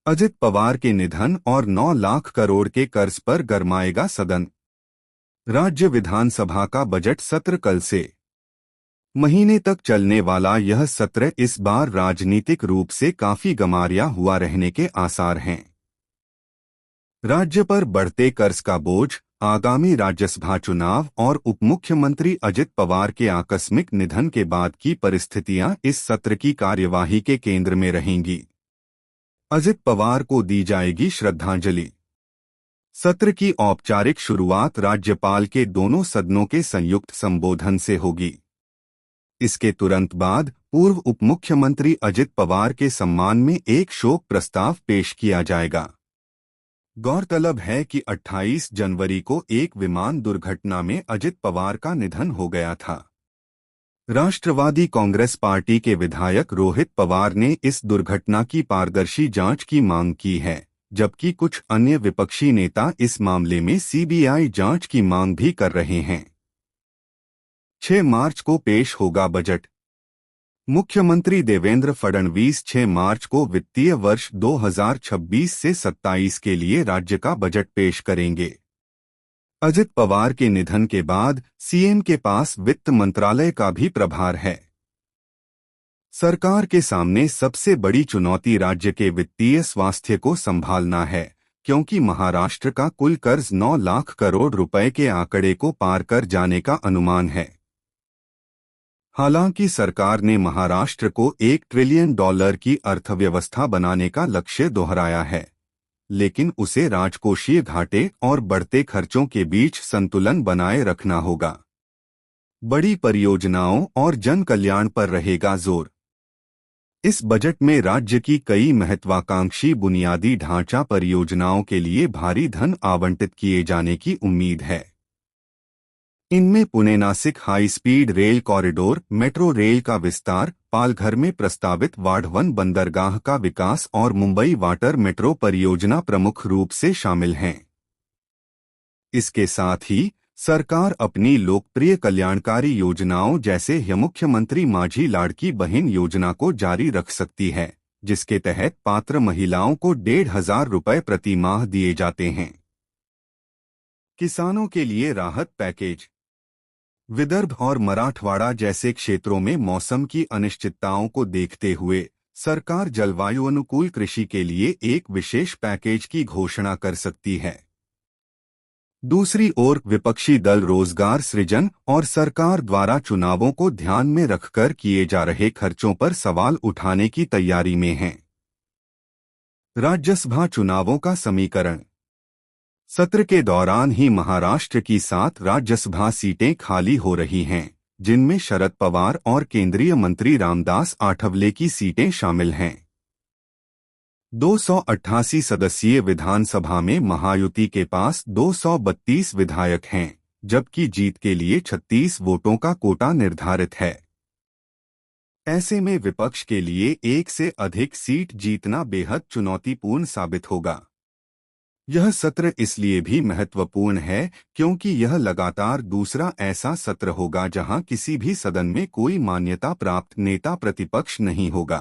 अजित पवार के निधन और 9 लाख करोड़ के कर्ज पर गरमाएगा सदन। राज्य विधानसभा का बजट सत्र कल से महीने तक चलने वाला यह सत्र इस बार राजनीतिक रूप से काफी गमारिया हुआ रहने के आसार हैं। राज्य पर बढ़ते कर्ज का बोझ, आगामी राज्यसभा चुनाव और उपमुख्यमंत्री अजित पवार के आकस्मिक निधन के बाद की परिस्थितियां इस सत्र की कार्यवाही के केंद्र में रहेंगी। अजित पवार को दी जाएगी श्रद्धांजलि। सत्र की औपचारिक शुरुआत राज्यपाल के दोनों सदनों के संयुक्त संबोधन से होगी। इसके तुरंत बाद पूर्व उपमुख्यमंत्री अजित पवार के सम्मान में एक शोक प्रस्ताव पेश किया जाएगा। गौरतलब है कि 28 जनवरी को एक विमान दुर्घटना में अजित पवार का निधन हो गया था। राष्ट्रवादी कांग्रेस पार्टी के विधायक रोहित पवार ने इस दुर्घटना की पारदर्शी जांच की मांग की है, जबकि कुछ अन्य विपक्षी नेता इस मामले में सीबीआई जांच की मांग भी कर रहे हैं। 6 मार्च को पेश होगा बजट। मुख्यमंत्री देवेंद्र फडणवीस 6 मार्च को वित्तीय वर्ष 2026 से 27 के लिए राज्य का बजट पेश करेंगे। अजित पवार के निधन के बाद सीएम के पास वित्त मंत्रालय का भी प्रभार है। सरकार के सामने सबसे बड़ी चुनौती राज्य के वित्तीय स्वास्थ्य को संभालना है, क्योंकि महाराष्ट्र का कुल कर्ज 9 लाख करोड़ रुपए के आंकड़े को पार कर जाने का अनुमान है। हालांकि सरकार ने महाराष्ट्र को $1 ट्रिलियन की अर्थव्यवस्था बनाने का लक्ष्य दोहराया है, लेकिन उसे राजकोषीय घाटे और बढ़ते खर्चों के बीच संतुलन बनाए रखना होगा। बड़ी परियोजनाओं और जन कल्याण पर रहेगा जोर। इस बजट में राज्य की कई महत्वाकांक्षी बुनियादी ढांचा परियोजनाओं के लिए भारी धन आवंटित किए जाने की उम्मीद है। इनमें Pune Nashik high speed rail corridor, metro rail का विस्तार, पालघर में प्रस्तावित वाढवन बंदरगाह का विकास और मुंबई वाटर मेट्रो परियोजना प्रमुख रूप से शामिल हैं। इसके साथ ही सरकार अपनी लोकप्रिय कल्याणकारी योजनाओं जैसे मुख्यमंत्री माझी लाड़की बहन योजना को जारी रख सकती है, जिसके तहत पात्र महिलाओं को 1,500 रुपये प्रति माह दिए जाते हैं। किसानों के लिए राहत पैकेज। विदर्भ और मराठवाड़ा जैसे क्षेत्रों में मौसम की अनिश्चितताओं को देखते हुए सरकार जलवायु अनुकूल कृषि के लिए एक विशेष पैकेज की घोषणा कर सकती है। दूसरी ओर विपक्षी दल रोजगार सृजन और सरकार द्वारा चुनावों को ध्यान में रखकर किए जा रहे खर्चों पर सवाल उठाने की तैयारी में हैं। राज्यसभा चुनावों का समीकरण। सत्र के दौरान ही महाराष्ट्र की 7 राज्यसभा सीटें खाली हो रही हैं, जिनमें शरद पवार और केंद्रीय मंत्री रामदास आठवले की सीटें शामिल हैं। 288 सदस्यीय विधानसभा में महायुति के पास 232 विधायक हैं, जबकि जीत के लिए 36 वोटों का कोटा निर्धारित है। ऐसे में विपक्ष के लिए एक से अधिक सीट जीतना बेहद चुनौतीपूर्ण साबित होगा। यह सत्र इसलिए भी महत्वपूर्ण है क्योंकि यह लगातार दूसरा ऐसा सत्र होगा जहां किसी भी सदन में कोई मान्यता प्राप्त नेता प्रतिपक्ष नहीं होगा।